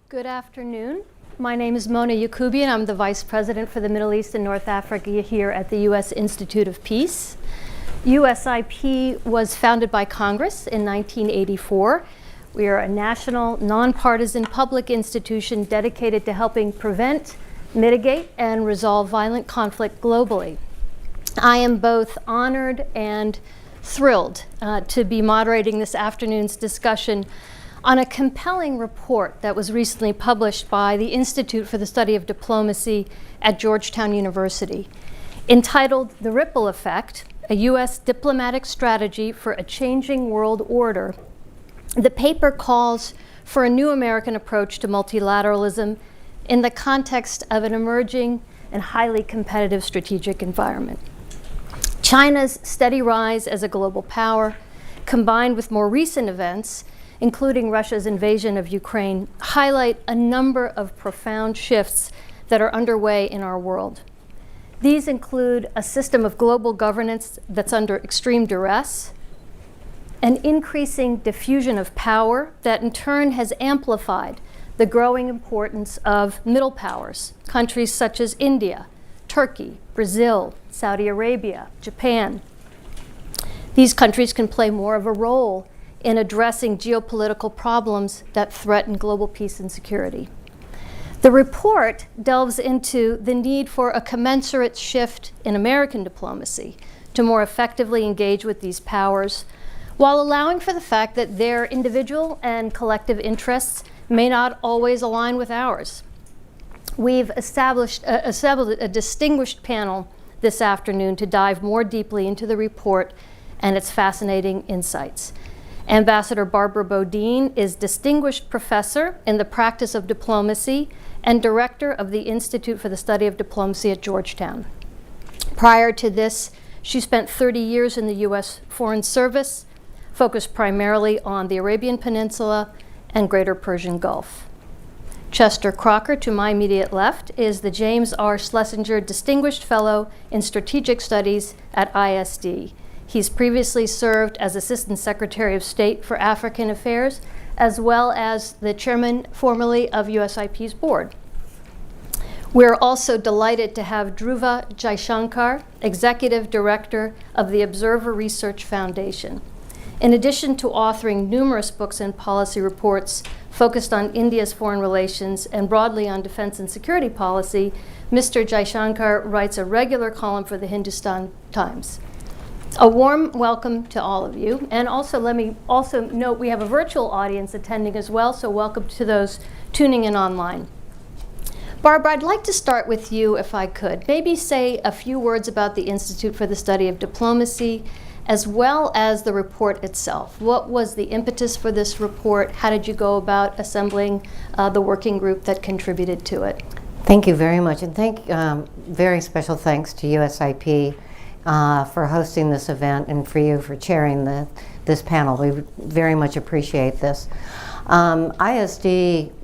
Good afternoon. My name is Mona Yacoubian. I'm the Vice President for the Middle East and North Africa here at the U.S. Institute of Peace. USIP was founded by Congress in 1984. We are a national, nonpartisan public institution dedicated to helping prevent, mitigate, and resolve violent conflict globally. I am both honored and thrilled to be moderating this afternoon's discussion on a compelling report that was recently published by the Institute for the Study of Diplomacy at Georgetown University, entitled The Ripple Effect, a U.S. Diplomatic Strategy for a Changing World Order. The paper calls for a new American approach to multilateralism in the context of an emerging and highly competitive strategic environment. China's steady rise as a global power, combined with more recent events, including Russia's invasion of Ukraine, highlight a number of profound shifts that are underway in our world. These include a system of global governance that's under extreme duress, an increasing diffusion of power that in turn has amplified the growing importance of middle powers, countries such as India, Turkey, Brazil, Saudi Arabia, Japan. These countries can play more of a role in addressing geopolitical problems that threaten global peace and security. The report delves into the need for a commensurate shift in American diplomacy to more effectively engage with these powers, while allowing for the fact that their individual and collective interests may not always align with ours. We've assembled a distinguished panel this afternoon to dive more deeply into the report and its fascinating insights. Ambassador Barbara Bodine is Distinguished Professor in the Practice of Diplomacy and Director of the Institute for the Study of Diplomacy at Georgetown. Prior to this, she spent 30 years in the U.S. Foreign Service, focused primarily on the Arabian Peninsula and Greater Persian Gulf. Chester Crocker, to my immediate left, is the James R. Schlesinger Distinguished Fellow in Strategic Studies at ISD. He's previously served as Assistant Secretary of State for African Affairs, as well as the chairman formerly of USIP's board. We're also delighted to have Dhruva Jaishankar, Executive Director of the Observer Research Foundation. In addition to authoring numerous books and policy reports focused on India's foreign relations and broadly on defense and security policy, Mr. Jaishankar writes a regular column for the Hindustan Times. A warm welcome to all of you. And also, let me also note we have a virtual audience attending as well, so welcome to those tuning in online. Barbara, I'd like to start with you, if I could. Maybe say a few words about the Institute for the Study of Diplomacy, as well as the report itself. What was the impetus for this report? How did you go about assembling the working group that contributed to it? Thank you very much, and very special thanks to USIP for hosting this event and for you for chairing this panel. We very much appreciate this. ISD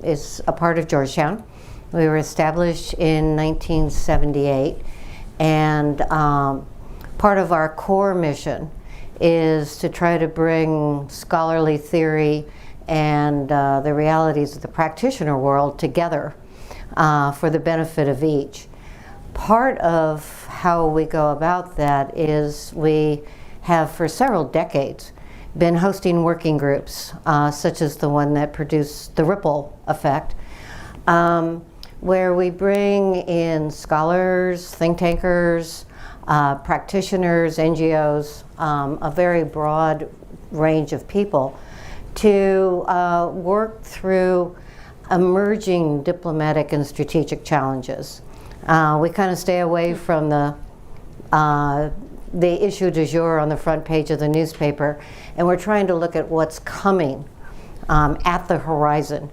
is a part of Georgetown. We were established in 1978, and part of our core mission is to try to bring scholarly theory and the realities of the practitioner world together for the benefit of each. Part of how we go about that is we have for several decades been hosting working groups, such as the one that produced the Ripple Effect, where we bring in scholars, think tankers, practitioners, NGOs, a very broad range of people to work through emerging diplomatic and strategic challenges. We kind of stay away from the issue du jour on the front page of the newspaper, and we're trying to look at what's coming at the horizon.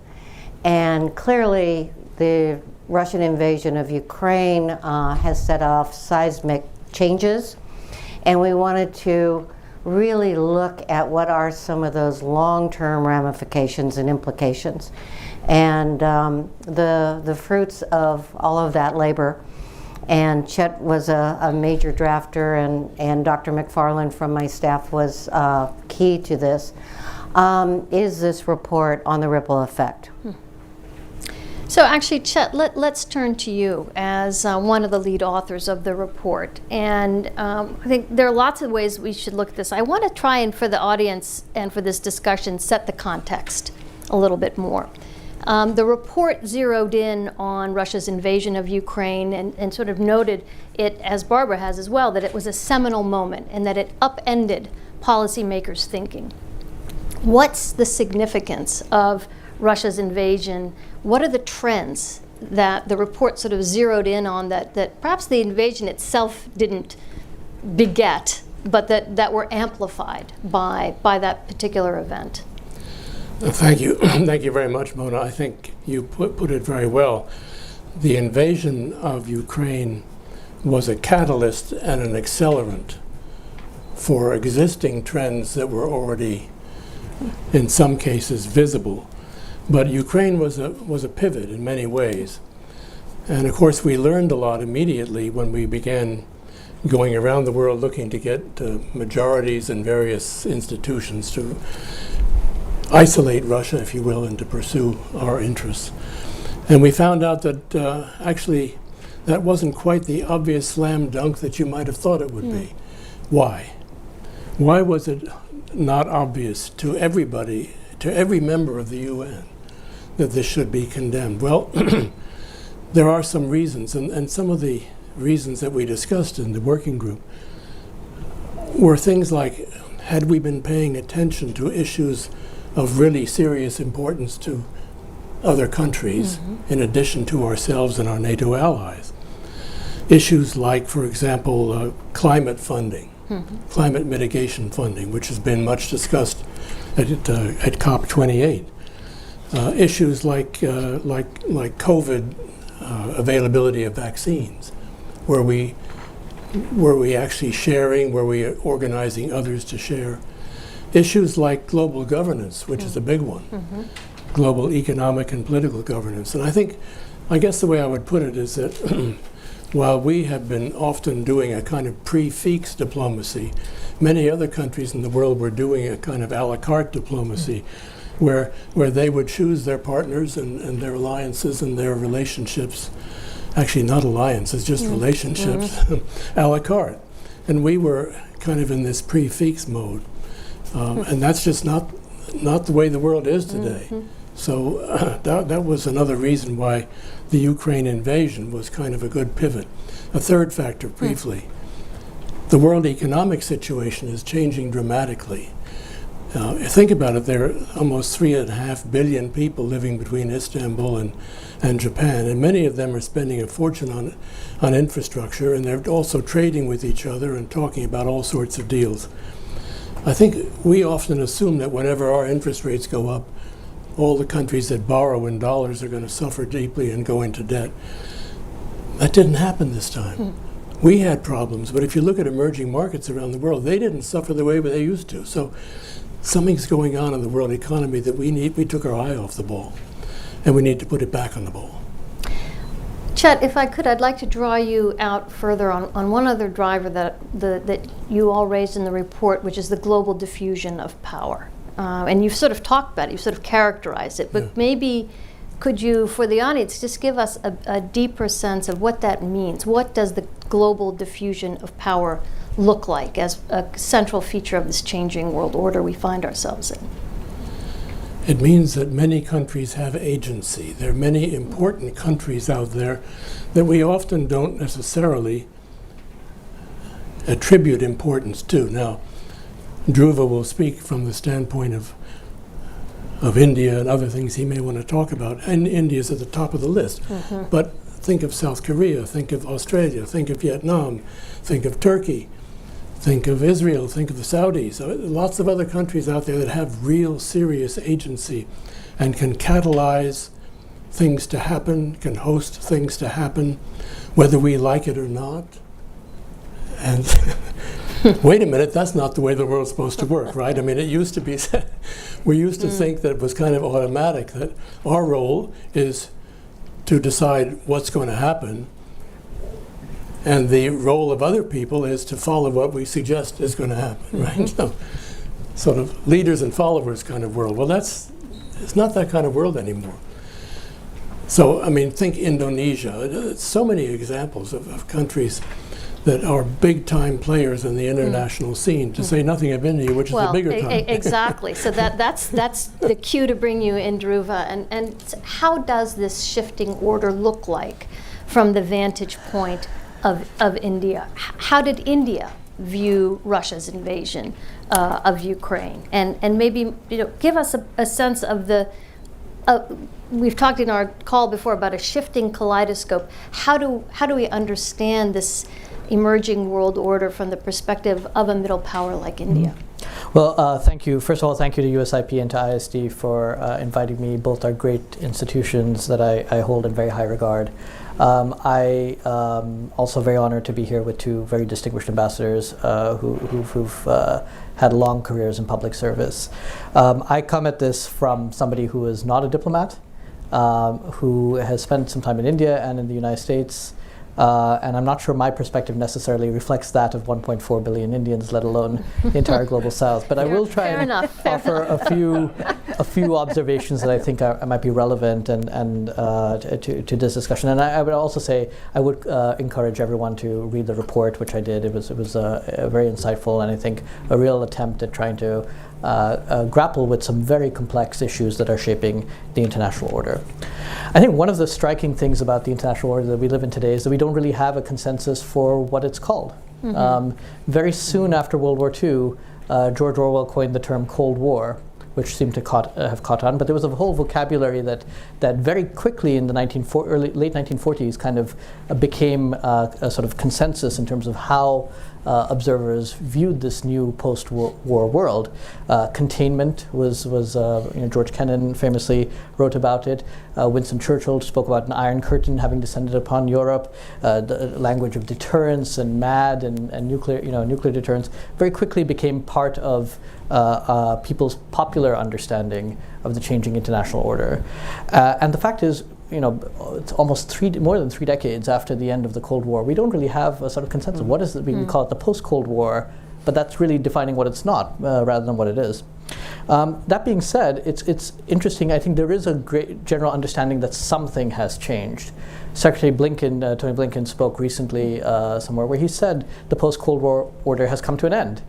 And clearly, the Russian invasion of Ukraine has set off seismic changes, and we wanted to really look at what are some of those long-term ramifications and implications. And the fruits of all of that labor, and Chet was a major drafter, and Dr. McFarland from my staff was key to this, is this report on the ripple effect. So actually, Chet, let's turn to you as one of the lead authors of the report. And I think there are lots of ways we should look at this. I want to try and, for the audience and for this discussion, set the context a little bit more. The report zeroed in on Russia's invasion of Ukraine and sort of noted it, as Barbara has as well, that it was a seminal moment and that it upended policymakers' thinking. What's the significance of Russia's invasion? What are the trends that the report sort of zeroed in on that perhaps the invasion itself didn't beget, but that were amplified by that particular event? Thank you. Thank you very much, Mona. I think you put it very well. The invasion of Ukraine was a catalyst and an accelerant for existing trends that were already, in some cases, visible. But Ukraine was a pivot in many ways. And of course, we learned a lot immediately when we began going around the world looking to get majorities in various institutions to isolate Russia, if you will, and to pursue our interests. And we found out that actually that wasn't quite the obvious slam dunk that you might have thought it would be. Why? Why was it not obvious to everybody, to every member of the UN, that this should be condemned? Well, there are some reasons, and some of the reasons that we discussed in the working group were things like, had we been paying attention to issues of really serious importance to other countries, in addition to ourselves and our NATO allies? Issues like, for example, climate funding, climate mitigation funding, which has been much discussed at COP28. Issues like COVID availability of vaccines, where we actually sharing, where we are organizing others to share. Issues like global governance, which is a big one, global economic and political governance. And I guess the way I would put it is that while we have been often doing a kind of prefix diplomacy, many other countries in the world were doing a kind of a la carte diplomacy, where they would choose their partners and their alliances and their relationships, actually not alliances, just relationships, a la carte. And we were kind of in this prefix mode. And that's just not the way the world is today. So that was another reason why the Ukraine invasion was kind of a good pivot. A third factor, briefly, the world economic situation is changing dramatically. Think about it, there are almost 3.5 billion people living between Istanbul and Japan, and many of them are spending a fortune on infrastructure, and they're also trading with each other and talking about all sorts of deals. I think we often assume that whenever our interest rates go up, all the countries that borrow in dollars are going to suffer deeply and go into debt. That didn't happen this time. We had problems, but if you look at emerging markets around the world, they didn't suffer the way they used to. So something's going on in the world economy that we took our eye off the ball, and we need to put it back on the ball. Chet, if I could, I'd like to draw you out further on one other driver that you all raised in the report, which is the global diffusion of power. And you've sort of talked about it, you've sort of characterized it, but maybe could you, for the audience, just give us a deeper sense of what that means? What does the global diffusion of power look like as a central feature of this changing world order we find ourselves in? It means that many countries have agency. There are many important countries out there that we often don't necessarily attribute importance to. Now, Dhruva will speak from the standpoint of India and other things he may want to talk about, and India's at the top of the list. But think of South Korea, think of Australia, think of Vietnam, think of Turkey, think of Israel, think of the Saudis. Lots of other countries out there that have real serious agency and can catalyze things to happen, can host things to happen, whether we like it or not. And wait a minute, that's not the way the world's supposed to work, right? I mean, it used to be, we used to think that it was kind of automatic, that our role is to decide what's going to happen, and the role of other people is to follow what we suggest is going to happen, right? So, sort of leaders and followers kind of world. Well, it's not that kind of world anymore. So, I mean, think Indonesia. So many examples of countries that are big-time players in the international scene, to say nothing of India, which is a bigger time. Exactly. So that's the cue to bring you in, Dhruva. And how does this shifting order look like from the vantage point of India? How did India view Russia's invasion of Ukraine? And maybe give us a sense of the. We've talked in our call before about a shifting kaleidoscope. How do we understand this emerging world order from the perspective of a middle power like India? Well, thank you. First of all, thank you to USIP and to ISD for inviting me. Both are great institutions that I hold in very high regard. I also very honored to be here with two very distinguished ambassadors who've had long careers in public service. I come at this from somebody who is not a diplomat, who has spent some time in India and in the United States. And I'm not sure my perspective necessarily reflects that of 1.4 billion Indians, let alone the entire global South. But I will try and offer a few observations that I think might be relevant and to this discussion. And I would also say I would encourage everyone to read the report, which I did. It was very insightful, and I think a real attempt at trying to grapple with some very complex issues that are shaping the international order. I think one of the striking things about the international order that we live in today is that we don't really have a consensus for what it's called. Very soon after World War II, George Orwell coined the term Cold War, which seemed to have caught on, but there was a whole vocabulary that very quickly in the late 1940s kind of became a sort of consensus in terms of how observers viewed this new post-war world. Containment was George Kennan famously wrote about it. Winston Churchill spoke about an Iron Curtain having descended upon Europe. The language of deterrence and MAD and nuclear deterrence very quickly became part of people's popular understanding of the changing international order. And the fact is, it's almost more than 3 decades after the end of the Cold War. We don't really have a sort of consensus. What is it? We can call it the post-Cold War, but that's really defining what it's not rather than what it is. That being said, it's interesting. I think there is a great general understanding that something has changed. Secretary Blinken, Tony Blinken, spoke recently somewhere where he said the post-Cold War order has come to an end.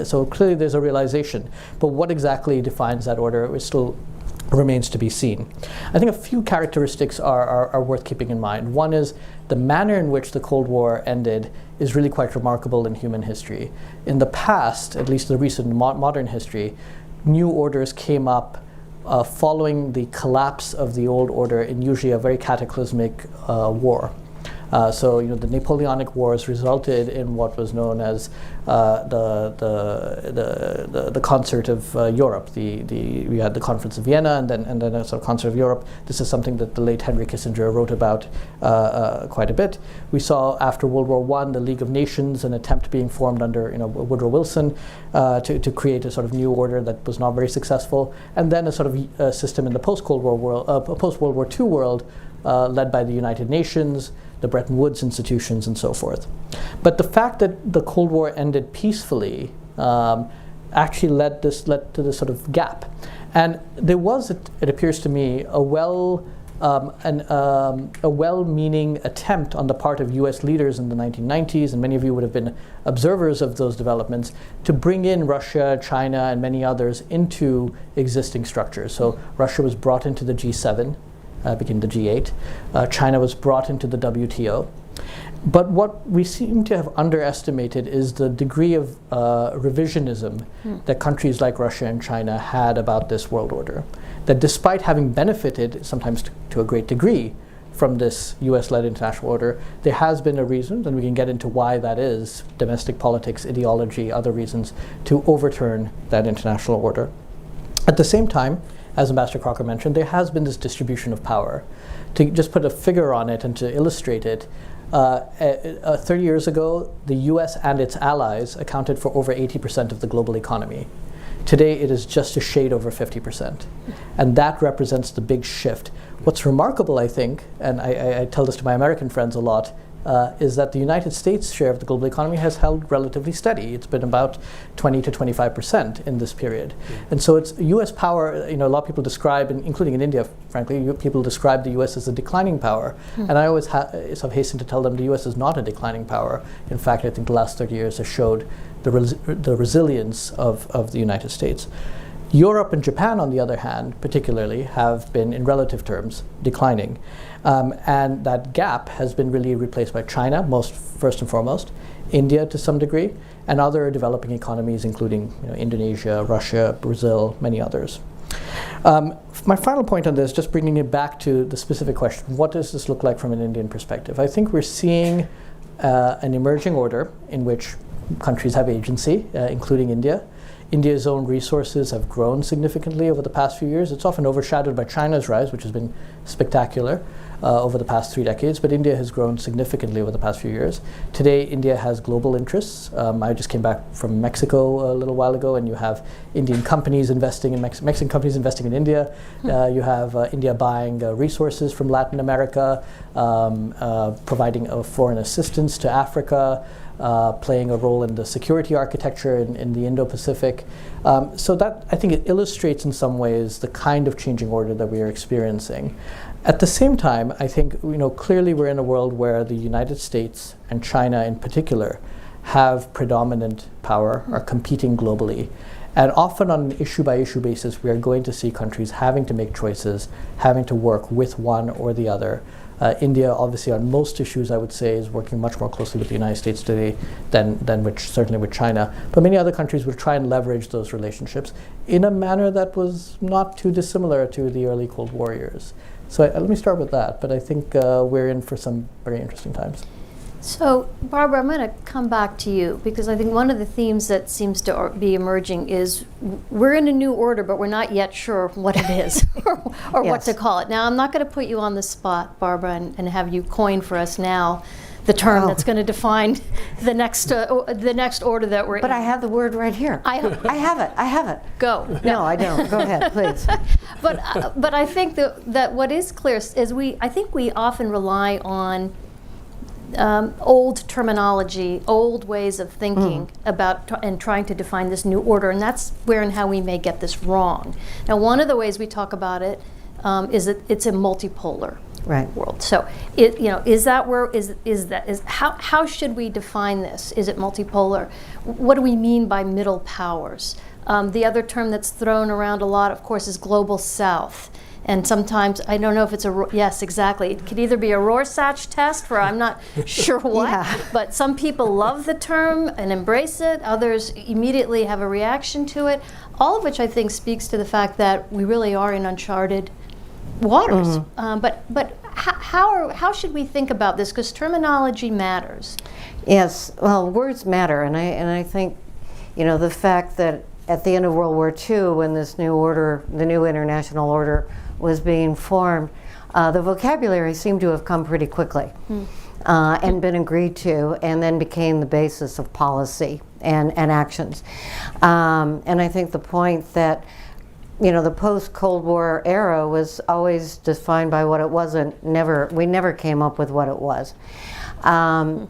So clearly there's a realization. But what exactly defines that order is still remains to be seen. I think a few characteristics are worth keeping in mind. One is the manner in which the Cold War ended is really quite remarkable in human history. In the past, at least the recent modern history, new orders came up following the collapse of the old order in usually a very cataclysmic war. So the Napoleonic Wars resulted in what was known as the concert of Europe. We had the Conference of Vienna and then a sort of concert of Europe. This is something that the late Henry Kissinger wrote about quite a bit. We saw after World War I the League of Nations, an attempt being formed under Woodrow Wilson to create a sort of new order that was not very successful, and then a sort of system in the post-Cold War world, post-World War II world, led by the United Nations, the Bretton Woods institutions, and so forth. But the fact that the Cold War ended peacefully actually led to this sort of gap. And there was, it appears to me, a well-meaning attempt on the part of U.S. leaders in the 1990s, and many of you would have been observers of those developments, to bring in Russia, China, and many others into existing structures. So Russia was brought into the G7, became the G8. China was brought into the WTO. But what we seem to have underestimated is the degree of revisionism that countries like Russia and China had about this world order. That despite having benefited, sometimes to a great degree, from this US-led international order, there has been a reason, and we can get into why that is, domestic politics, ideology, other reasons, to overturn that international order. At the same time, as Ambassador Crocker mentioned, there has been this distribution of power. To just put a figure on it and to illustrate it, 30 years ago, the US and its allies accounted for over 80% of the global economy. Today, it is just a shade over 50%. And that represents the big shift. What's remarkable, I think, and I tell this to my American friends a lot, is that the United States share of the global economy has held relatively steady. It's been about 20 to 25% in this period. And so it's U.S. power, a lot of people describe, including in India, frankly, people describe the U.S. as a declining power. And I always sort of hasten to tell them the U.S. is not a declining power. In fact, I think the last 30 years has showed the resilience of the United States. Europe and Japan, on the other hand, particularly, have been, in relative terms, declining. And that gap has been really replaced by China, first and foremost, India to some degree, and other developing economies, including Indonesia, Russia, Brazil, many others. My final point on this, just bringing it back to the specific question, what does this look like from an Indian perspective? I think we're seeing an emerging order in which countries have agency, including India. India's own resources have grown significantly over the past few years. It's often overshadowed by China's rise, which has been spectacular over the past 3 decades, but India has grown significantly over the past few years. Today, India has global interests. I just came back from Mexico a little while ago, and you have Indian companies investing in Mexican companies investing in India. You have India buying resources from Latin America, providing foreign assistance to Africa, playing a role in the security architecture in the Indo-Pacific. So that, I think, it illustrates in some ways the kind of changing order that we are experiencing. At the same time, I think clearly we're in a world where the United States and China in particular have predominant power, are competing globally. And often on an issue-by-issue basis, we are going to see countries having to make choices, having to work with one or the other. India, obviously, on most issues, I would say, is working much more closely with the United States today than certainly with China. But many other countries will try and leverage those relationships in a manner that was not too dissimilar to the early Cold War years. So let me start with that. But I think we're in for some very interesting times. So, Barbara, I'm going to come back to you because I think one of the themes that seems to be emerging is we're in a new order, but we're not yet sure what it is or Yes. what to call it. Now, I'm not going to put you on the spot, Barbara, and have you coin for us now the term that's going to define the next order that we're in. But I have the word right here. I have it. Go. No, I don't. Go ahead, please. But I think that what is clear is I think we often rely on old terminology, old ways of thinking about and trying to define this new order, and that's where and how we may get this wrong. Now, one of the ways we talk about it is that it's a multipolar world. So, how should we define this? Is it multipolar? What do we mean by middle powers? The other term that's thrown around a lot, of course, is global south. And sometimes, I don't know if it's yes, exactly. It could either be a Rorschach test for I'm not sure what, but some people love the term and embrace it. Others immediately have a reaction to it. All of which I think speaks to the fact that we really are in uncharted waters. But how should we think about this? Because terminology matters. Yes, well, words matter, and I think, the fact that at the end of World War II, when this new order, the new international order, was being formed, the vocabulary seemed to have come pretty quickly and been agreed to, and then became the basis of policy and actions. And I think the point that the post-Cold War era was always defined by what it wasn't. We never came up with what it was.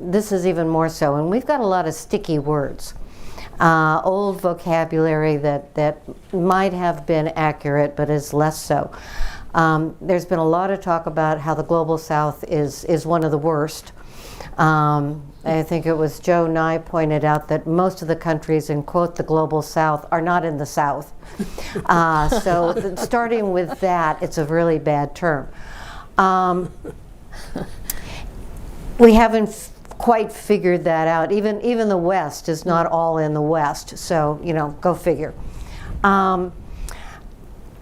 This is even more so, and we've got a lot of sticky words. Old vocabulary that might have been accurate but is less so. There's been a lot of talk about how the global south is one of the worst. I think it was Joe Nye pointed out that most of the countries in, quote, the global south are not in the south. So starting with that, it's a really bad term. We haven't quite figured that out. Even the West is not all in the West, so go figure.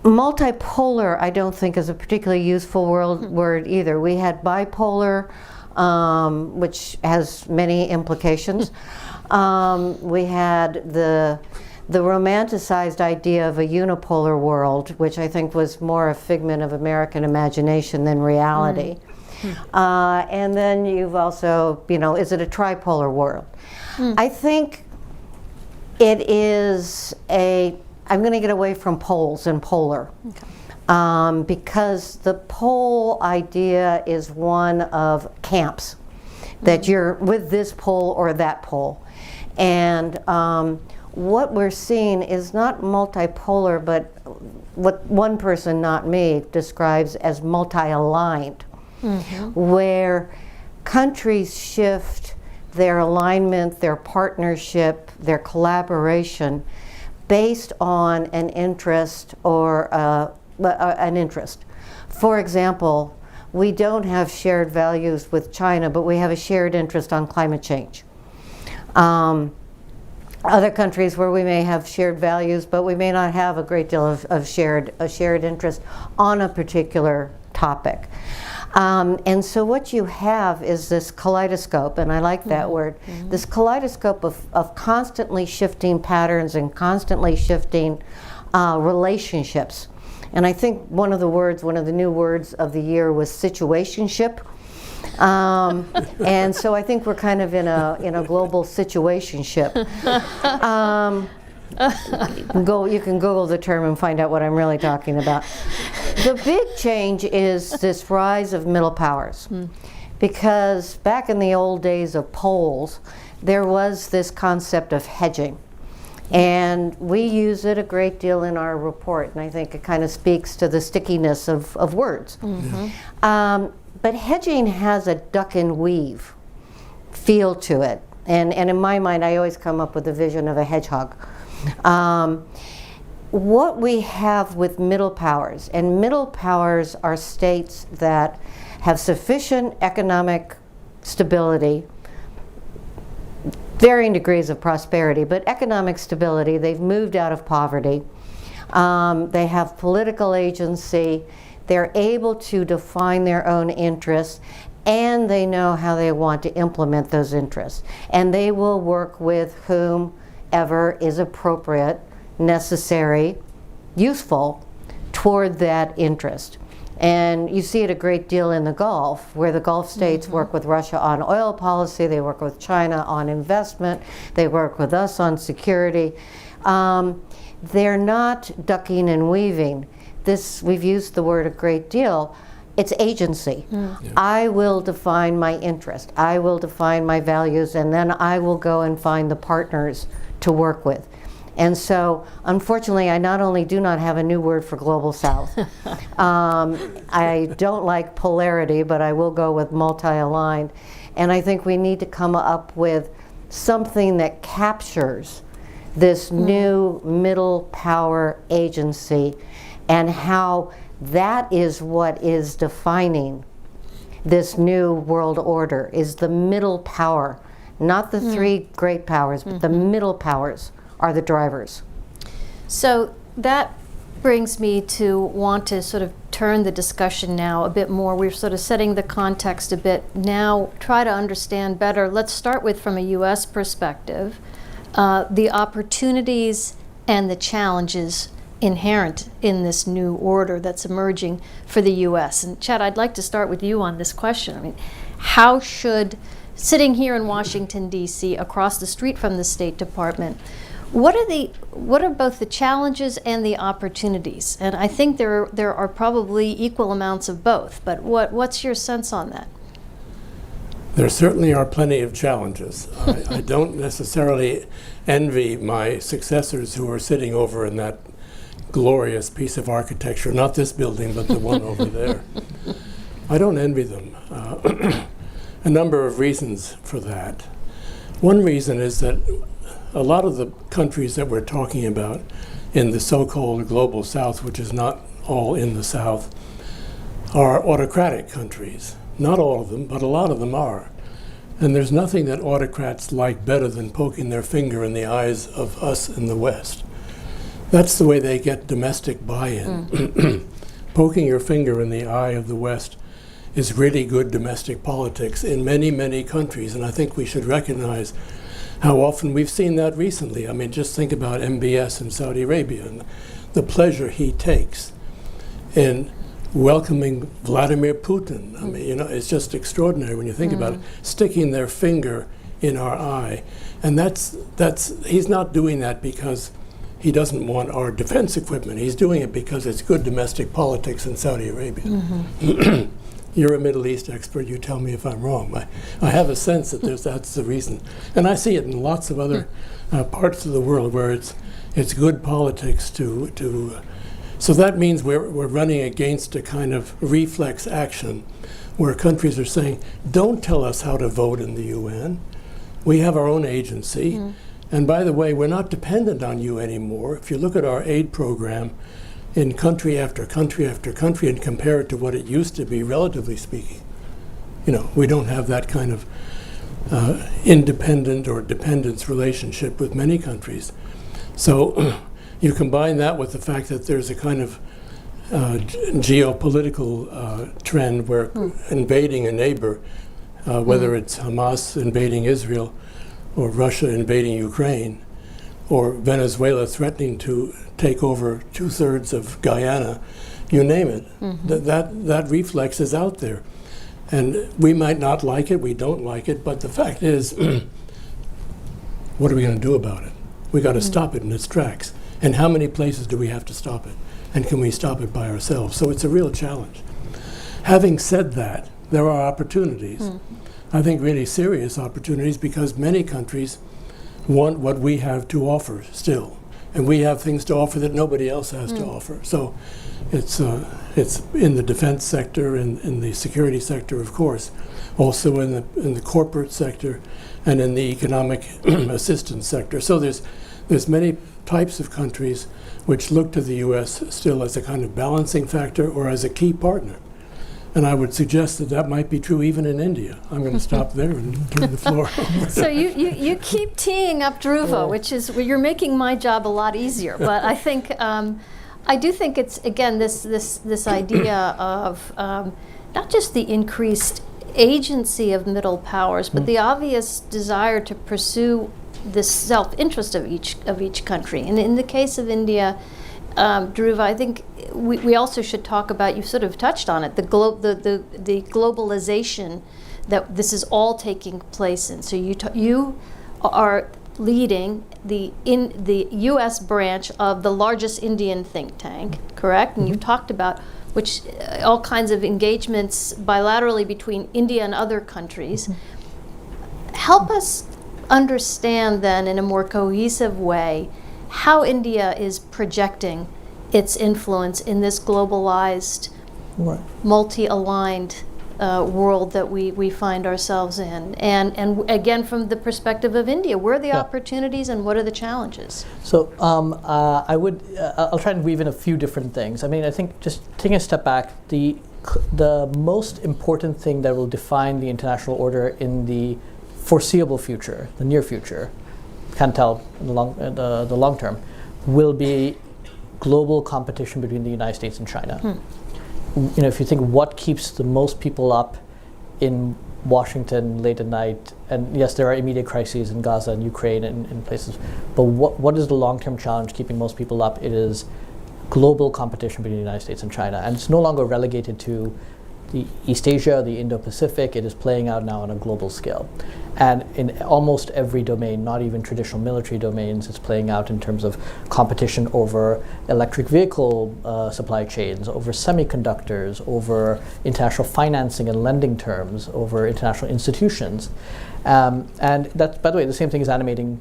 Multipolar, I don't think, is a particularly useful word either. We had bipolar, which has many implications. We had the romanticized idea of a unipolar world, which I think was more a figment of American imagination than reality. And then you've also, is it a tripolar world? I think it is I'm going to get away from poles and polar. Because the pole idea is one of camps. that you're with this pole or that pole. And what we're seeing is not multipolar, but what one person, not me, describes as multi-aligned, where countries shift their alignment, their partnership, their collaboration based on an interest or an interest. For example, we don't have shared values with China, but we have a shared interest on climate change. Other countries where we may have shared values, but we may not have a great deal of shared interest on a particular topic. And so what you have is this kaleidoscope, and I like that word, this kaleidoscope of constantly shifting patterns and constantly shifting relationships. And I think one of the new words of the year was situationship. And so I think we're kind of in a global situationship. You can Google the term and find out what I'm really talking about. The big change is this rise of middle powers. Because back in the old days of poles, there was this concept of hedging. And we use it a great deal in our report, and I think it kind of speaks to the stickiness of words. But hedging has a duck and weave feel to it. And in my mind, I always come up with a vision of a hedgehog. What we have with middle powers, and middle powers are states that have sufficient economic stability, varying degrees of prosperity, but economic stability. They've moved out of poverty. They have political agency. They're able to define their own interests, and they know how they want to implement those interests. And they will work with whomever is appropriate, necessary, useful toward that interest. And you see it a great deal in the Gulf, where the Gulf states work with Russia on oil policy, they work with China on investment, they work with us on security. They're not ducking and weaving. We've used the word a great deal. It's agency. I will define my interest. I will define my values, and then I will go and find the partners to work with. And so, unfortunately, I not only do not have a new word for Global South, I don't like polarity, but I will go with multi-aligned. And I think we need to come up with something that captures this new middle power agency, and how that is what is defining this new world order, is the middle power, not the three great powers, but the middle powers are the drivers. So that brings me to want to sort of turn the discussion now a bit more. We're sort of setting the context a bit now, try to understand better. Let's start with, from a U.S. perspective, the opportunities and the challenges inherent in this new order that's emerging for the U.S. And Chad, I'd like to start with you on this question. I mean, how should, sitting here in Washington, D.C., across the street from the State Department, what are both the challenges and the opportunities? And I think there are probably equal amounts of both, but what's your sense on that? There certainly are plenty of challenges. I don't necessarily envy my successors who are sitting over in that glorious piece of architecture, not this building, but the one over there. I don't envy them. A number of reasons for that. One reason is that a lot of the countries that we're talking about in the so-called global South, which is not all in the South, are autocratic countries. Not all of them, but a lot of them are. And there's nothing that autocrats like better than poking their finger in the eyes of us in the West. That's the way they get domestic buy-in. Poking your finger in the eye of the West is really good domestic politics in many, many countries, and I think we should recognize how often we've seen that recently. I mean, just think about MBS in Saudi Arabia and the pleasure he takes in welcoming Vladimir Putin. I mean, you know, it's just extraordinary when you think about it, sticking their finger in our eye. And he's not doing that because he doesn't want our defense equipment. He's doing it because it's good domestic politics in Saudi Arabia. You're a Middle East expert. You tell me if I'm wrong. I have a sense that that's the reason. And I see it in lots of other parts of the world where it's good politics to so that means we're running against a kind of reflex action where countries are saying, don't tell us how to vote in the UN. We have our own agency. And by the way, we're not dependent on you anymore. If you look at our aid program in country after country after country and compare it to what it used to be, relatively speaking, we don't have that kind of independent or dependence relationship with many countries. So you combine that with the fact that there's a kind of geopolitical trend where invading a neighbor, whether it's Hamas invading Israel or Russia invading Ukraine or Venezuela threatening to take over 2/3 of Guyana, you name it, that reflex is out there. And we might not like it, we don't like it, but the fact is, what are we going to do about it? We got to stop it in its tracks. And how many places do we have to stop it? And can we stop it by ourselves? So it's a real challenge. Having said that, there are opportunities. I think really serious opportunities, because many countries want what we have to offer still. And we have things to offer that nobody else has to offer. So it's in the defense sector, in the security sector, of course, also in the corporate sector, and in the economic assistance sector. So there's many types of countries which look to the U.S. still as a kind of balancing factor or as a key partner. And I would suggest that might be true even in India. I'm going to stop there and turn the floor over. So you keep teeing up Dhruva, which is, well, you're making my job a lot easier. But I think, I do think it's, again, this idea of not just the increased agency of middle powers, but the obvious desire to pursue the self-interest of each country. And in the case of India, Dhruva, I think we also should talk about, you sort of touched on it, the globalization that this is all taking place in. So you are leading the U.S. branch of the largest Indian think tank, correct? And you've talked about which all kinds of engagements bilaterally between India and other countries. Help us understand then in a more cohesive way how India is projecting its influence in this globalized, multi-aligned world that we find ourselves in. And again, from the perspective of India, where are the opportunities and what are the challenges? So I'll try and weave in a few different things. I mean, I think just taking a step back, the most important thing that will define the international order in the foreseeable future, the near future, can't tell in the long term, will be global competition between the United States and China. If you think what keeps the most people up in Washington late at night, and yes, there are immediate crises in Gaza and Ukraine and places, but what is the long-term challenge keeping most people up? It is global competition between the United States and China, and it's no longer relegated to the East Asia, the Indo-Pacific. It is playing out now on a global scale. And in almost every domain, not even traditional military domains, it's playing out in terms of competition over electric vehicle supply chains, over semiconductors, over international financing and lending terms, over international institutions. And that, by the way, the same thing is animating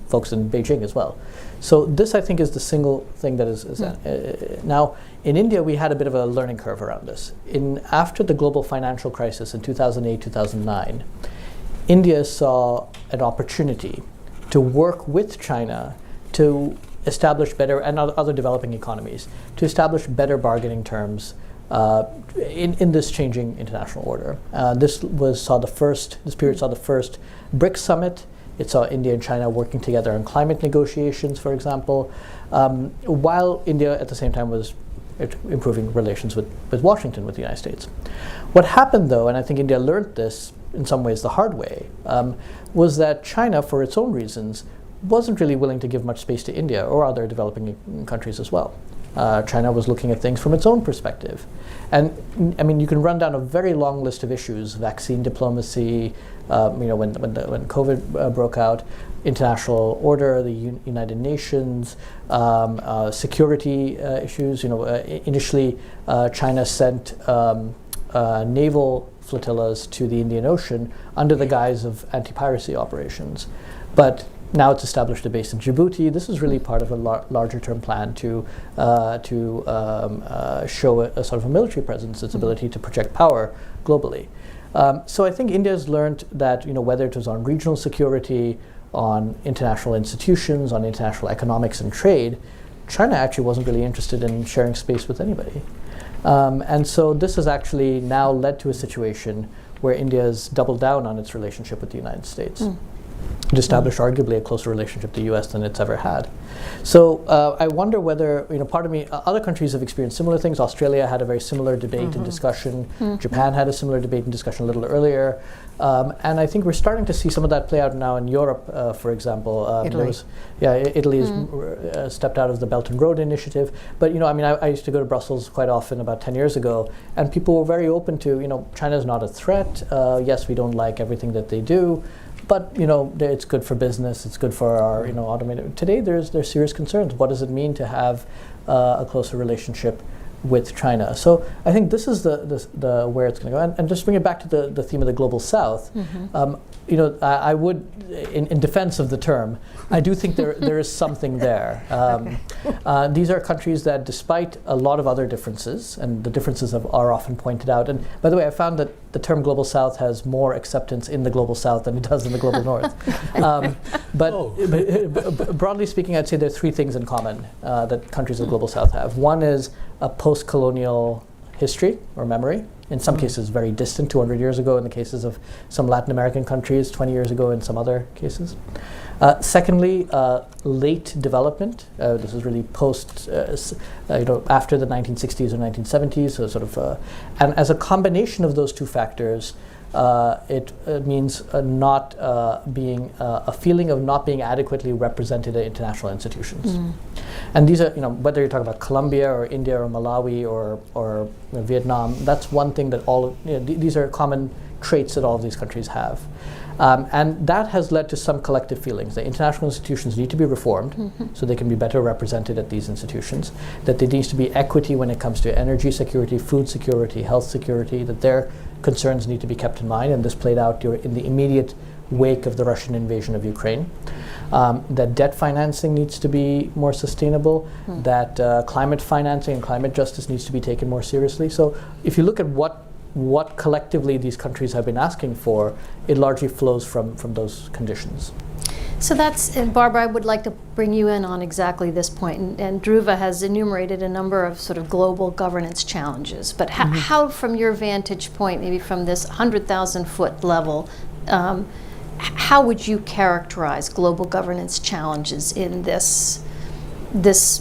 folks in Beijing as well. So this, I think, is the single thing that is now, in India, we had a bit of a learning curve around this. After the global financial crisis in 2008, 2009, India saw an opportunity to work with China to establish better, and other developing economies, to establish better bargaining terms in this changing international order. This period saw the first BRICS summit. It saw India and China working together on climate negotiations, for example, while India at the same time was improving relations with Washington, with the United States. What happened, though, and I think India learned this in some ways the hard way, was that China, for its own reasons, wasn't really willing to give much space to India or other developing countries as well. China was looking at things from its own perspective. And I mean, you can run down a very long list of issues: vaccine diplomacy, when COVID broke out, international order, the United Nations, security issues. Initially, China sent naval flotillas to the Indian Ocean under the guise of anti-piracy operations. But now it's established a base in Djibouti. This is really part of a larger term plan to show a sort of a military presence, its ability to project power globally. So I think India's learned that, whether it was on regional security, on international institutions, on international economics and trade, China actually wasn't really interested in sharing space with anybody. And so this has actually now led to a situation where India has doubled down on its relationship with the United States. It established arguably a closer relationship with the U.S. than it's ever had. So I wonder whether, part of me, other countries have experienced similar things. Australia had a very similar debate and discussion. Japan had a similar debate and discussion a little earlier. And I think we're starting to see some of that play out now in Europe, for example. Italy. Italy has stepped out of the Belt and Road Initiative. But, I used to go to Brussels quite often about 10 years ago, and people were very open to, China's not a threat. Yes, we don't like everything that they do. But it's good for business. It's good for our automated. Today, there's serious concerns. What does it mean to have a closer relationship with China? So I think this is the where it's going to go. And just bring it back to the theme of the global South. I would, in defense of the term, I do think there is something there. These are countries that, despite a lot of other differences, and the differences are often pointed out. And by the way, I found that the term global South has more acceptance in the global South than it does in the global North. But broadly speaking, I'd say there are three things in common that countries of the global South have. One is a post-colonial history or memory, in some cases very distant, 200 years ago in the cases of some Latin American countries, 20 years ago in some other cases. Secondly, late development. This is really post, after the 1960s or 1970s, so sort of, and as a combination of those two factors, it means not being a feeling of not being adequately represented at international institutions. And these are, whether you're talking about Colombia or India or Malawi or Vietnam, that's one thing that these are common traits that all of these countries have. And that has led to some collective feelings that international institutions need to be reformed so they can be better represented at these institutions, that there needs to be equity when it comes to energy security, food security, health security, that their concerns need to be kept in mind, and this played out in the immediate wake of the Russian invasion of Ukraine. That debt financing needs to be more sustainable, that climate financing and climate justice needs to be taken more seriously. So if you look at what collectively these countries have been asking for, it largely flows from those conditions. So that's, Barbara, I would like to bring you in on exactly this point. And Dhruva has enumerated a number of sort of global governance challenges. But how, from your vantage point, maybe from this 100,000-foot level, how would you characterize global governance challenges in this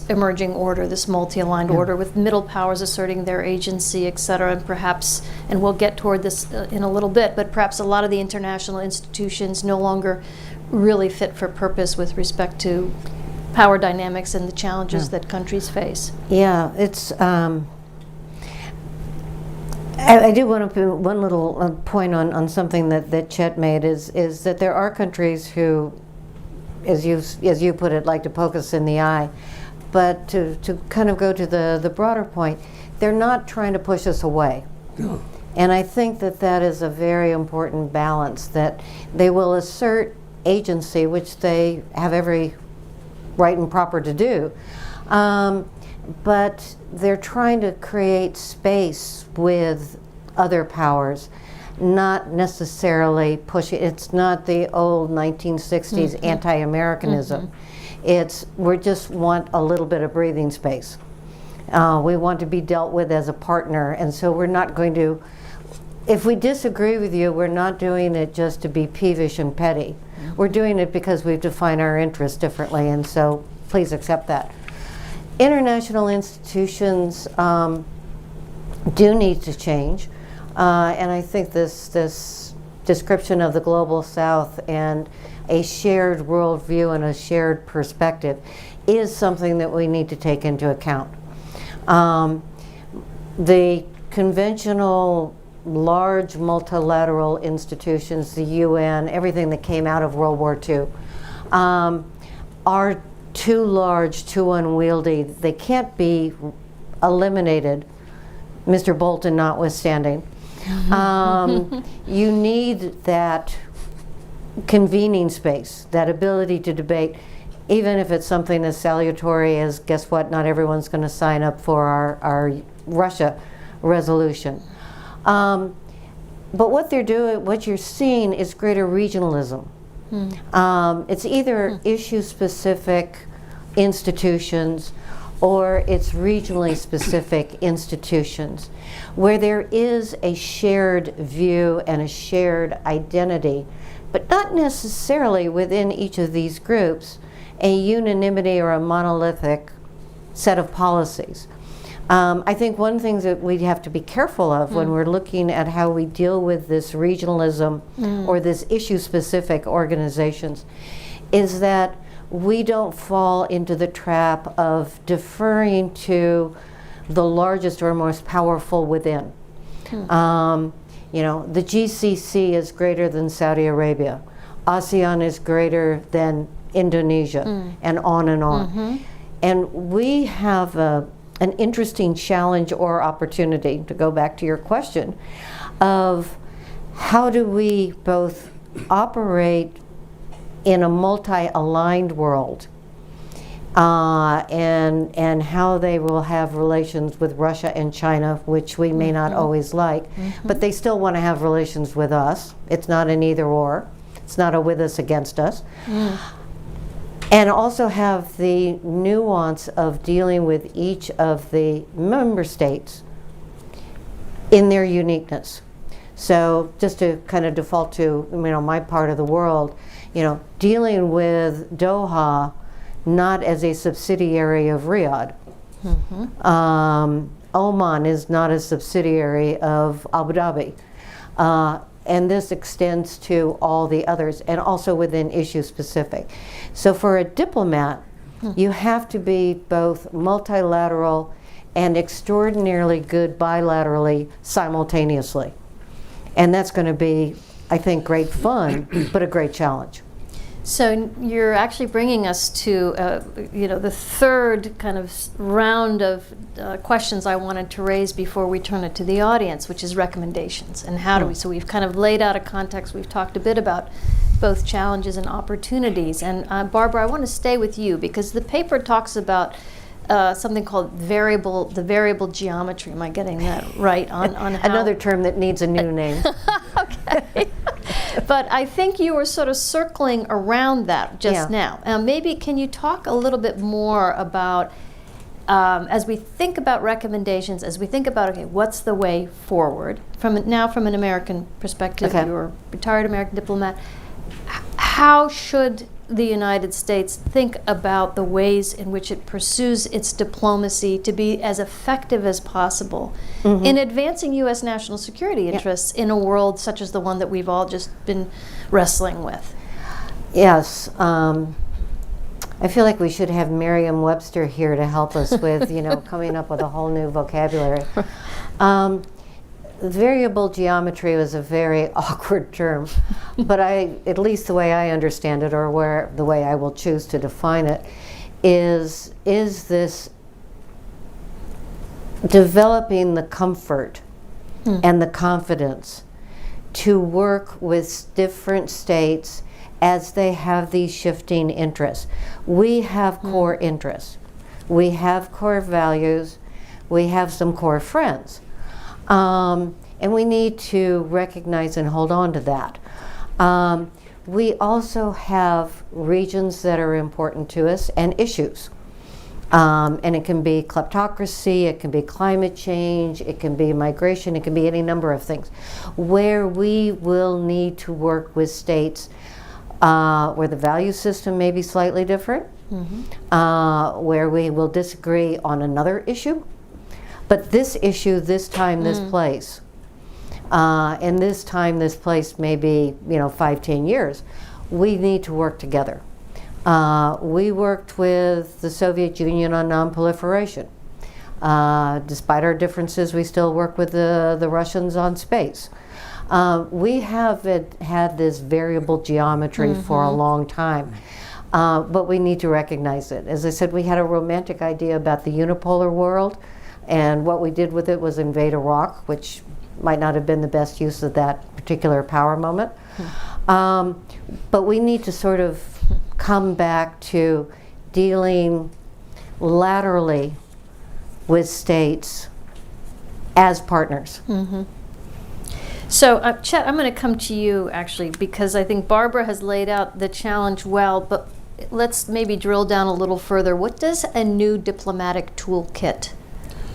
emerging order, this multi-aligned order, with middle powers asserting their agency, et cetera, and perhaps, and we'll get toward this in a little bit, but perhaps a lot of the international institutions no longer really fit for purpose with respect to power dynamics and the challenges that countries face? Yeah, it's. I do want to put one little point on something that Chet made is that there are countries who, as you put it, like to poke us in the eye, but to kind of go to the broader point, they're not trying to push us away. No. And I think that is a very important balance, that they will assert agency, which they have every right and proper to do, but they're trying to create space with other powers, not necessarily push it. It's not the old 1960s anti-Americanism. We just want a little bit of breathing space. We want to be dealt with as a partner, and so we're not going to, if we disagree with you, we're not doing it just to be peevish and petty. We're doing it because we've defined our interests differently, and so please accept that. International institutions do need to change, and I think this description of the global South and a shared worldview and a shared perspective is something that we need to take into account. The conventional large multilateral institutions, the UN, everything that came out of World War II, are too large, too unwieldy. They can't be eliminated, Mr. Bolton notwithstanding. You need that convening space, that ability to debate, even if it's something as salutary as, guess what, not everyone's going to sign up for our Russia resolution. But what they're doing, what you're seeing is greater regionalism. It's either issue-specific institutions or it's regionally specific institutions where there is a shared view and a shared identity, but not necessarily within each of these groups a unanimity or a monolithic set of policies. I think one thing that we have to be careful of when we're looking at how we deal with this regionalism or this issue-specific organizations is that we don't fall into the trap of deferring to the largest or most powerful within. You know, the GCC is greater than Saudi Arabia. ASEAN is greater than Indonesia, and on and on. And we have an interesting challenge or opportunity, to go back to your question, of how do we both operate in a multi-aligned world and how they will have relations with Russia and China, which we may not always like, but they still want to have relations with us. It's not an either or. It's not a with us against us. And also have the nuance of dealing with each of the member states in their uniqueness. So just to kind of default to, you know, my part of the world, you know, dealing with Doha not as a subsidiary of Riyadh. Oman is not a subsidiary of Abu Dhabi. And this extends to all the others, and also within issue specific. So for a diplomat, you have to be both multilateral and extraordinarily good bilaterally simultaneously. And that's going to be, I think, great fun, but a great challenge. So you're actually bringing us to, you know, the third kind of round of questions I wanted to raise before we turn it to the audience, which is recommendations. And how do we, so we've kind of laid out a context, we've talked a bit about both challenges and opportunities. And Barbara, I want to stay with you because the paper talks about something called the variable geometry. Am I getting that right? On how another term that needs a new name. Okay. But I think you were sort of circling around that just now. Maybe can you talk a little bit more about, as we think about recommendations, as we think about, okay, what's the way forward? From an American perspective, you're a retired American diplomat, how should the United States think about the ways in which it pursues its diplomacy to be as effective as possible in advancing U.S. national security interests in a world such as the one that we've all just been wrestling with? Yes. I feel like we should have Merriam-Webster here to help us with, you know, coming up with a whole new vocabulary. Variable geometry was a very awkward term, but at least the way I understand it, or the way I will choose to define it, is this developing the comfort and the confidence to work with different states as they have these shifting interests. We have core interests. We have core values. We have some core friends. And we need to recognize and hold on to that. We also have regions that are important to us and issues. And it can be kleptocracy, it can be climate change, it can be migration, it can be any number of things, where we will need to work with states where the value system may be slightly different, where we will disagree on another issue. But this issue, this time, this place, and this time, this place may be, 5-10 years, we need to work together. We worked with the Soviet Union on non-proliferation. Despite our differences, we still work with the Russians on space. We have had this variable geometry for a long time, but we need to recognize it. As I said, we had a romantic idea about the unipolar world, and what we did with it was invade Iraq, which might not have been the best use of that particular power moment. But we need to sort of come back to dealing laterally with states as partners. So, Chet, I'm going to come to you actually, because I think Barbara has laid out the challenge well, but let's maybe drill down a little further. What does a new diplomatic toolkit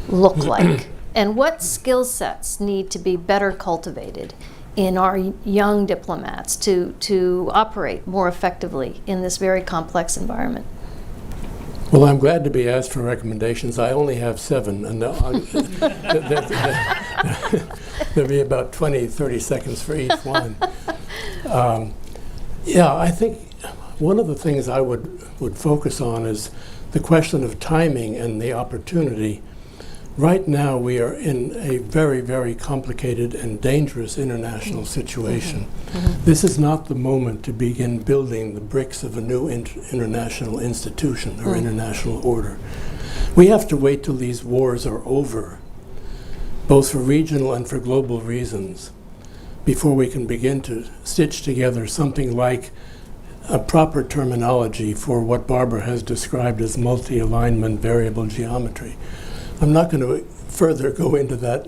look like? And what skill sets need to be better cultivated in our young diplomats to operate more effectively in this very complex environment? Well, I'm glad to be asked for recommendations. I only have 7, and there'll be about 20, 30 seconds for each one. Yeah, I think one of the things I would focus on is the question of timing and the opportunity. Right now, we are in a very, very complicated and dangerous international situation. This is not the moment to begin building the bricks of a new international institution or international order. We have to wait till these wars are over, both for regional and for global reasons, before we can begin to stitch together something like a proper terminology for what Barbara has described as multi-alignment variable geometry. I'm not going to further go into that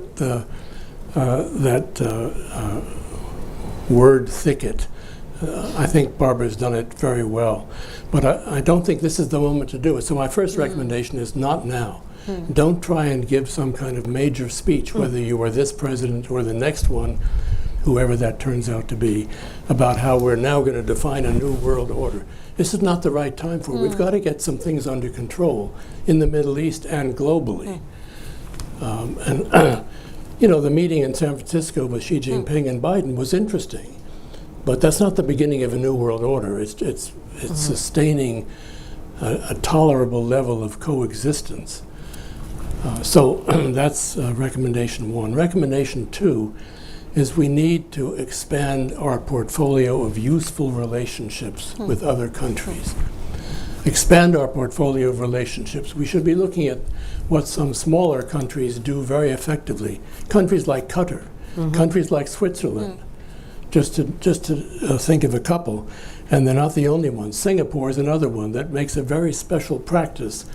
word thicket. I think Barbara's done it very well. But I don't think this is the moment to do it. So my first recommendation is not now. Don't try and give some kind of major speech, whether you are this president or the next one, whoever that turns out to be, about how we're now going to define a new world order. This is not the right time for it. We've got to get some things under control in the Middle East and globally. You know, the meeting in San Francisco with Xi Jinping and Biden was interesting, but that's not the beginning of a new world order. It's sustaining a tolerable level of coexistence. So that's recommendation 1. Recommendation 2 is we need to expand our portfolio of useful relationships with other countries. Expand our portfolio of relationships. We should be looking at what some smaller countries do very effectively. Countries like Qatar, countries like Switzerland, just to think of a couple, and they're not the only ones. Singapore is another one that makes a very special practice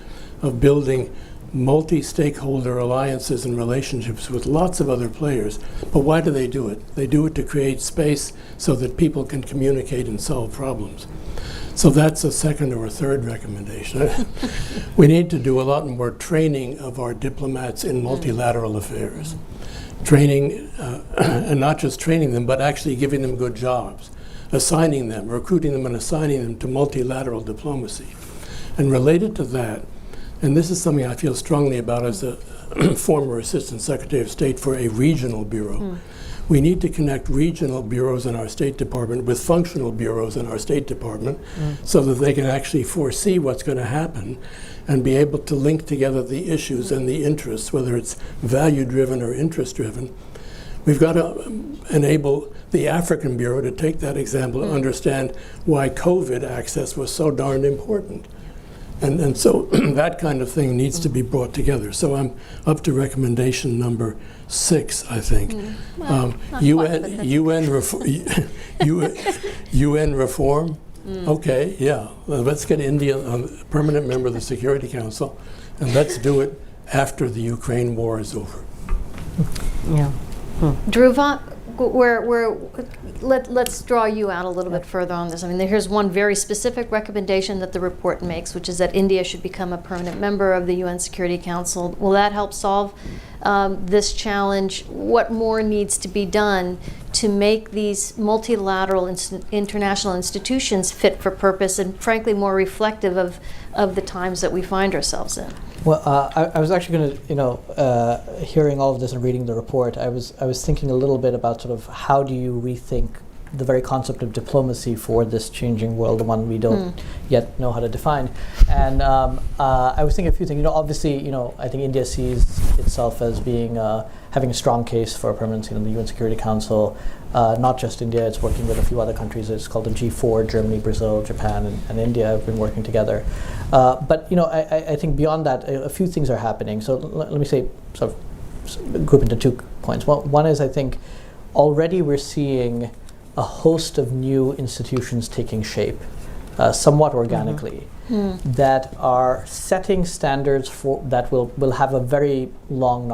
of building multi-stakeholder alliances and relationships with lots of other players. But why do they do it? They do it to create space so that people can communicate and solve problems. So that's a second or a third recommendation. We need to do a lot more training of our diplomats in multilateral affairs. Training, and not just training them, but actually giving them good jobs, assigning them, recruiting them and assigning them to multilateral diplomacy. And related to that, and this is something I feel strongly about as a former Assistant Secretary of State for a regional bureau. We need to connect regional bureaus in our State Department with functional bureaus in our State Department so that they can actually foresee what's going to happen and be able to link together the issues and the interests, whether it's value-driven or interest-driven. We've got to enable the African Bureau to take that example and understand why COVID access was so darned important. And so that kind of thing needs to be brought together. So I'm up to recommendation number 6, I think. UN reform. Okay, yeah. Let's get India a permanent member of the Security Council, and let's do it after the Ukraine war is over. Yeah. Dhruva, let's draw you out a little bit further on this. I mean, here's one very specific recommendation that the report makes, which is that India should become a permanent member of the UN Security Council. Will that help solve this challenge? What more needs to be done to make these multilateral international institutions fit for purpose and, frankly, more reflective of the times that we find ourselves in? Well, I was actually going to, hearing all of this and reading the report, I was thinking a little bit about sort of how do you rethink the very concept of diplomacy for this changing world, the one we don't yet know how to define. And I was thinking a few things. Obviously, I think India sees itself as being having a strong case for a permanency in the UN Security Council. Not just India, it's working with a few other countries. It's called the G4, Germany, Brazil, Japan, and India have been working together. But I think beyond that, a few things are happening. So let me say sort of group into 2 points. One is, I think, already we're seeing a host of new institutions taking shape, somewhat organically, that are setting standards for that will have a very long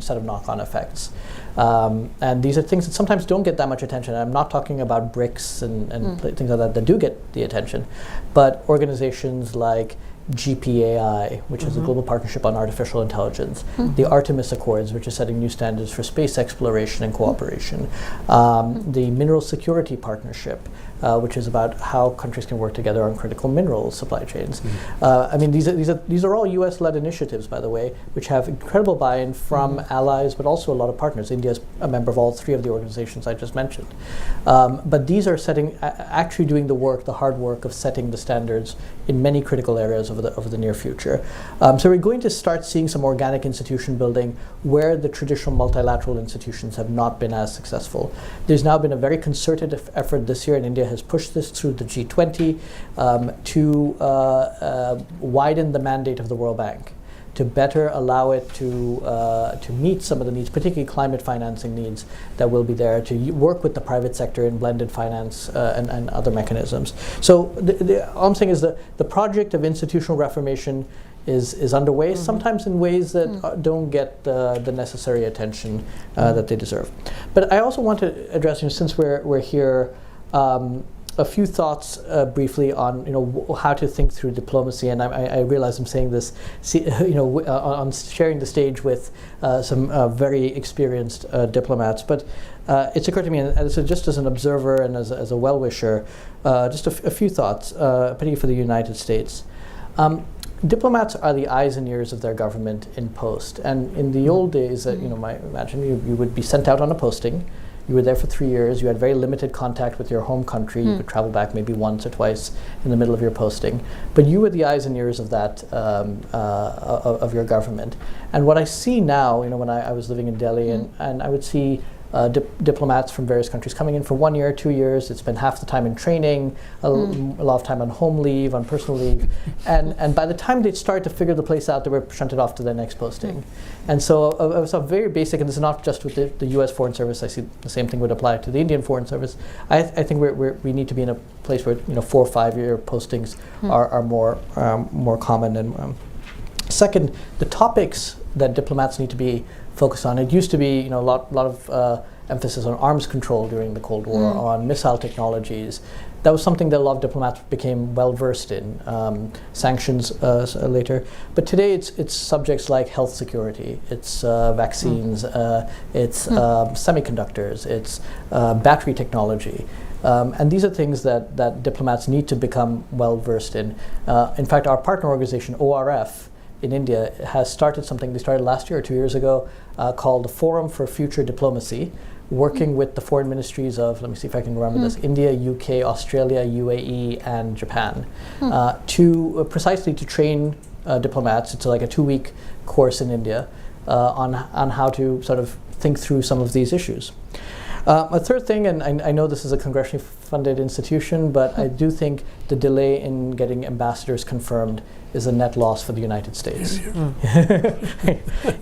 set of knock-on effects. And these are things that sometimes don't get that much attention. I'm not talking about BRICS and things like that do get the attention, but organizations like GPAI, which is a global partnership on artificial intelligence, the Artemis Accords, which is setting new standards for space exploration and cooperation, the Mineral Security Partnership, which is about how countries can work together on critical mineral supply chains. I mean, these are all U.S.-led initiatives, by the way, which have incredible buy-in from allies, but also a lot of partners. India is a member of all 3 of the organizations I just mentioned. But these are actually doing the hard work of setting the standards in many critical areas over the near future. So we're going to start seeing some organic institution building where the traditional multilateral institutions have not been as successful. There's now been a very concerted effort this year, and India has pushed this through the G20 to widen the mandate of the World Bank, to better allow it to meet some of the needs, particularly climate financing needs that will be there, to work with the private sector in blended finance and other mechanisms. So all I'm saying is the project of institutional reformation is underway, sometimes in ways that don't get the necessary attention that they deserve. But I also want to address, since we're here, a few thoughts briefly on how to think through diplomacy, and I realize I'm saying this, on sharing the stage with some very experienced diplomats. But it's occurred to me, and so just as an observer and as a well-wisher, just a few thoughts, particularly for the United States. Diplomats are the eyes and ears of their government in post, and in the old days, imagine you would be sent out on a posting. You were there for 3 years. You had very limited contact with your home country. You could travel back maybe once or twice in the middle of your posting. But you were the eyes and ears of that, of your government. And what I see now, when I was living in Delhi, and I would see diplomats from various countries coming in for 1 year, 2 years. It's been half the time in training, a lot of time on home leave, on personal leave. And by the time they start to figure the place out, they were shunted off to their next posting. And so it was a very basic, and this is not just with the US Foreign Service. I see the same thing would apply to the Indian Foreign Service. I think we need to be in a place where 4 or 5 year postings are more common. And second, the topics that diplomats need to be focused on. It used to be, a lot of emphasis on arms control during the Cold War, on missile technologies. That was something that a lot of diplomats became well versed in. Sanctions later, but today it's subjects like health security, it's vaccines, it's semiconductors, it's battery technology. And these are things that diplomats need to become well versed in. In fact, our partner organization, ORF, in India has started something they started last year or 2 years ago called the Forum for Future Diplomacy, working with the foreign ministries of, let me see if I can remember this, India, UK, Australia, UAE, and Japan, precisely to train diplomats. It's like a 2-week course in India on how to sort of think through some of these issues. A third thing, and I know this is a congressionally funded institution, but I do think the delay in getting ambassadors confirmed is a net loss for the United States.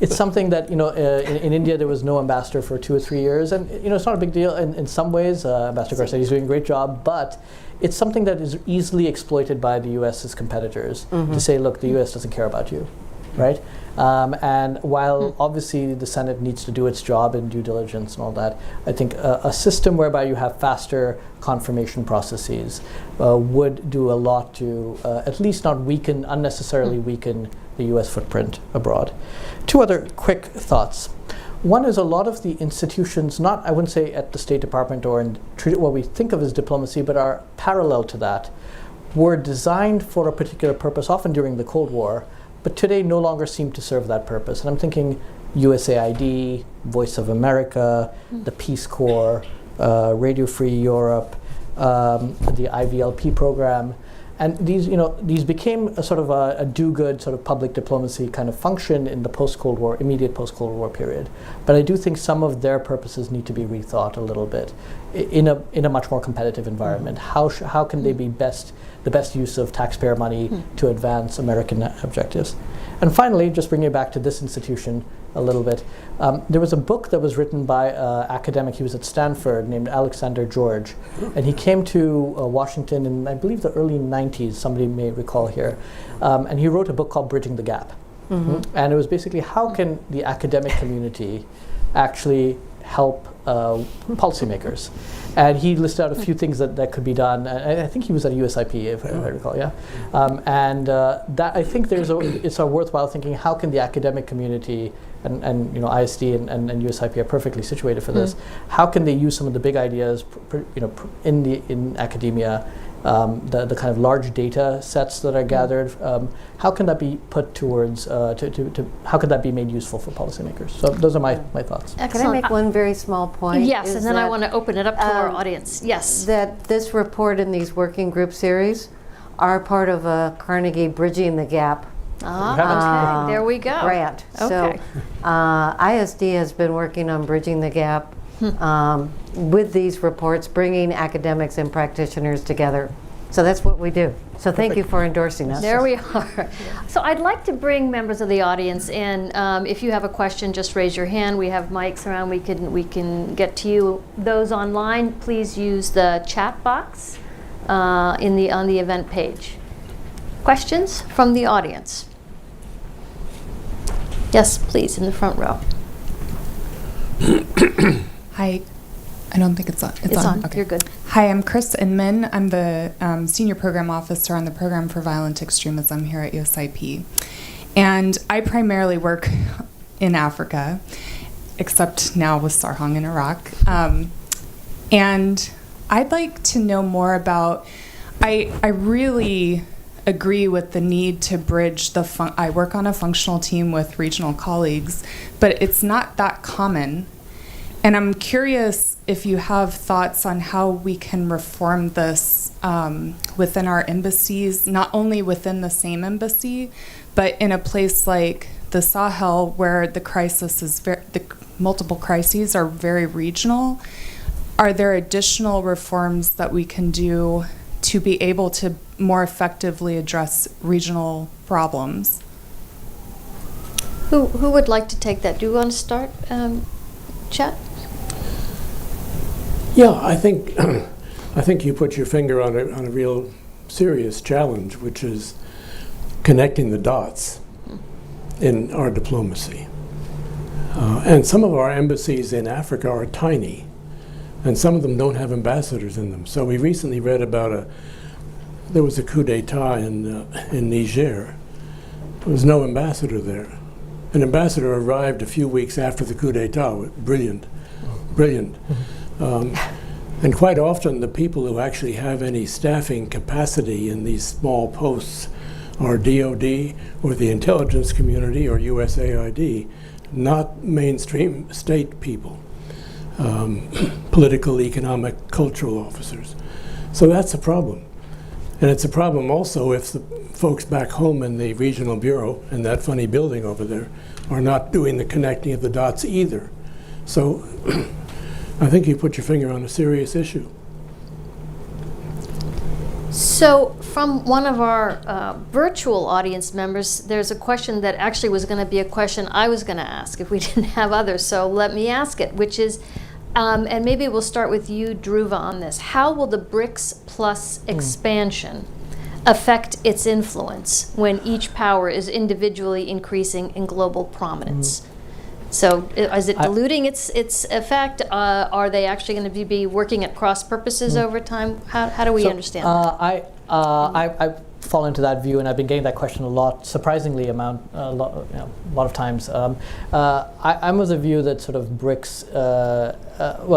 It's something that, in India there was no ambassador for 2 or 3 years, and it's not a big deal in some ways. Ambassador Garcetti is doing a great job, but it's something that is easily exploited by the US's competitors to say, look, the US doesn't care about you, right? And while obviously the Senate needs to do its job in due diligence and all that, I think a system whereby you have faster confirmation processes would do a lot to at least not unnecessarily weaken the US footprint abroad. 2 other quick thoughts. One is a lot of the institutions, not, I wouldn't say at the State Department or in what we think of as diplomacy, but are parallel to that, were designed for a particular purpose, often during the Cold War, but today no longer seem to serve that purpose. And I'm thinking USAID, Voice of America, the Peace Corps, Radio Free Europe, the IVLP program. And these became a sort of a do-good sort of public diplomacy kind of function in the post-Cold War, immediate post-Cold War period. But I do think some of their purposes need to be rethought a little bit in a much more competitive environment. How can they be the best use of taxpayer money to advance American objectives? And finally, just bringing it back to this institution, a little bit. There was a book that was written by an academic, he was at Stanford, named Alexander George. And he came to Washington in, I believe, the early 90s, somebody may recall here. And he wrote a book called Bridging the Gap. And it was basically, how can the academic community actually help policymakers? And he listed out a few things that could be done. I think he was at USIP, if I recall, yeah. That I think it's a worthwhile thinking, how can the academic community, and ISD and USIP are perfectly situated for this, how can they use some of the big ideas in academia, the kind of large data sets that are gathered, how can that be put towards, how could that be made useful for policymakers? So those are my thoughts. Can I make one very small point? Yes, and then I want to open it up to our audience. Yes. That this report and these working group series are part of a Carnegie Bridging the Gap Okay, there we go. grant. Okay. So ISD has been working on Bridging the Gap with these reports, bringing academics and practitioners together. So that's what we do. So thank you for endorsing us. There we are. So I'd like to bring members of the audience in. If you have a question, just raise your hand. We have mics around. We can get to you. Those online, please use the chat box on the event page. Questions from the audience? Yes, please, in the front row. Hi, I don't think it's on. It's on. Okay. You're good. Hi, I'm Chris Inman. I'm the Senior Program Officer on the Program for Violent Extremism here at USIP. And I primarily work in Africa, except now with Sarhang in Iraq. And I'd like to know more about, I really agree with the need to bridge I work on a functional team with regional colleagues, but it's not that common. And I'm curious if you have thoughts on how we can reform this within our embassies, not only within the same embassy, but in a place like the Sahel, where the crisis is the multiple crises are very regional. Are there additional reforms that we can do to be able to more effectively address regional problems? Who would like to take that? Do you want to start, Chet? Yeah, I think you put your finger on a real serious challenge, which is connecting the dots in our diplomacy. And some of our embassies in Africa are tiny, and some of them don't have ambassadors in them. So we recently read about there was a coup d'etat in Niger. There was no ambassador there. An ambassador arrived a few weeks after the coup d'etat. Brilliant. And quite often the people who actually have any staffing capacity in these small posts are DOD or the intelligence community or USAID, not mainstream state people, political, economic, cultural officers. So that's a problem. And it's a problem also if the folks back home in the regional bureau in that funny building over there are not doing the connecting of the dots either. So I think you put your finger on a serious issue. So from one of our virtual audience members, there's a question that actually was going to be a question I was going to ask if we didn't have others. So let me ask it, which is, and maybe we'll start with you, Dhruva, on this. How will the BRICS Plus expansion affect its influence when each power is individually increasing in global prominence? So is it diluting its effect? Are they actually going to be working at cross purposes over time? How do we understand that? I fall into that view, and I've been getting that question a lot, surprisingly a lot of times. I'm of the view that sort of BRICS,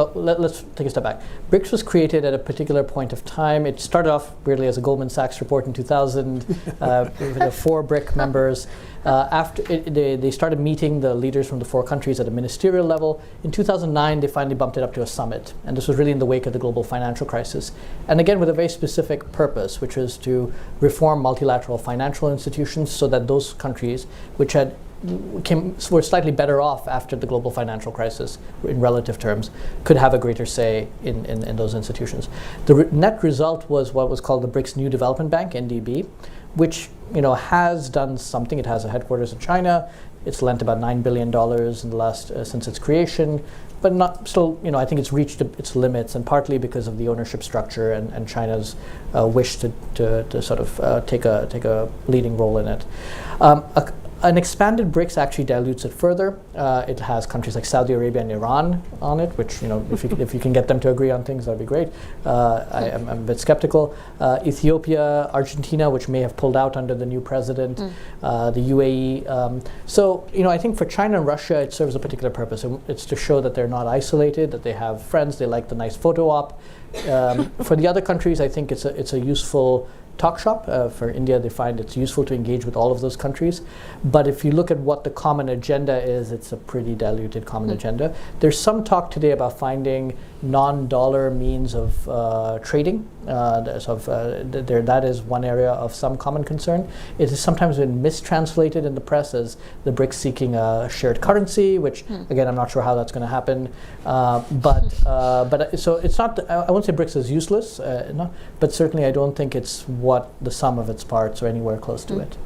let's take a step back. BRICS was created at a particular point of time. It started off weirdly as a Goldman Sachs report in 2000, with 4 BRIC members. After they started meeting the leaders from the 4 countries at a ministerial level. In 2009, they finally bumped it up to a summit. And this was really in the wake of the global financial crisis. And again, with a very specific purpose, which was to reform multilateral financial institutions so that those countries which were slightly better off after the global financial crisis in relative terms could have a greater say in those institutions. The net result was what was called the BRICS New Development Bank, NDB, which has done something. It has a headquarters in China. It's lent about $9 billion in the last since its creation, but not still. I think it's reached its limits, and partly because of the ownership structure and China's wish to sort of take a leading role in it. An expanded BRICS actually dilutes it further. It has countries like Saudi Arabia and Iran on it, which, if you can get them to agree on things, that'd be great. I'm a bit skeptical. Ethiopia, Argentina, which may have pulled out under the new president, the UAE. So, I think for China and Russia, it serves a particular purpose. It's to show that they're not isolated, that they have friends, they like the nice photo op. For the other countries, I think it's a useful talk shop. For India, they find it's useful to engage with all of those countries. But if you look at what the common agenda is, it's a pretty diluted common agenda. There's some talk today about finding non-dollar means of trading. That is one area of some common concern. It has sometimes been mistranslated in the press as the BRICS seeking a shared currency, which, again, I'm not sure how that's going to happen. So it's not, I won't say BRICS is useless, but certainly I don't think it's what the sum of its parts or anywhere close to it.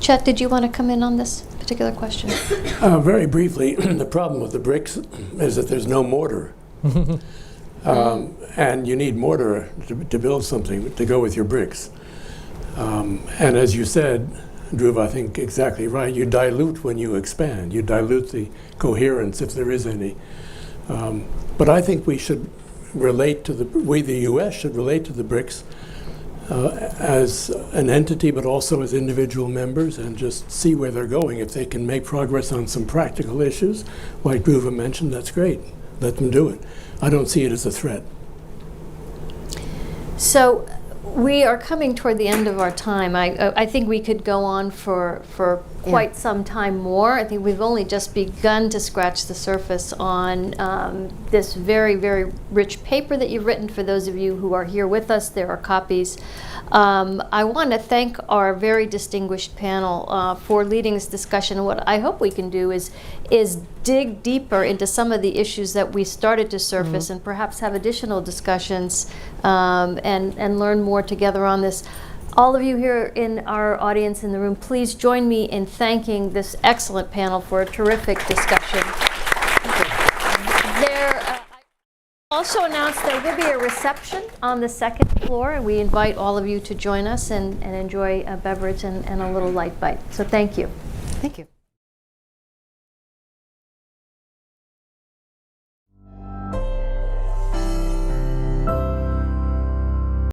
Chet, did you want to come in on this particular question? Very briefly, the problem with the BRICS is that there's no mortar. And you need mortar to build something to go with your bricks. And as you said, Dhruv, I think exactly right, you dilute when you expand. You dilute the coherence, if there is any. But I think we should relate to the US should relate to the BRICS as an entity, but also as individual members, and just see where they're going. If they can make progress on some practical issues, like Dhruva mentioned, that's great. Let them do it. I don't see it as a threat. So we are coming toward the end of our time. I think we could go on for quite some time more. I think we've only just begun to scratch the surface on this very, very rich paper that you've written. For those of you who are here with us, there are copies. I want to thank our very distinguished panel for leading this discussion. What I hope we can do is dig deeper into some of the issues that we started to surface, and perhaps have additional discussions and learn more together on this. All of you here in our audience in the room, please join me in thanking this excellent panel for a terrific discussion. I also announced there will be a reception on the second floor, and we invite all of you to join us and enjoy a beverage and a little light bite. So thank you. Thank you.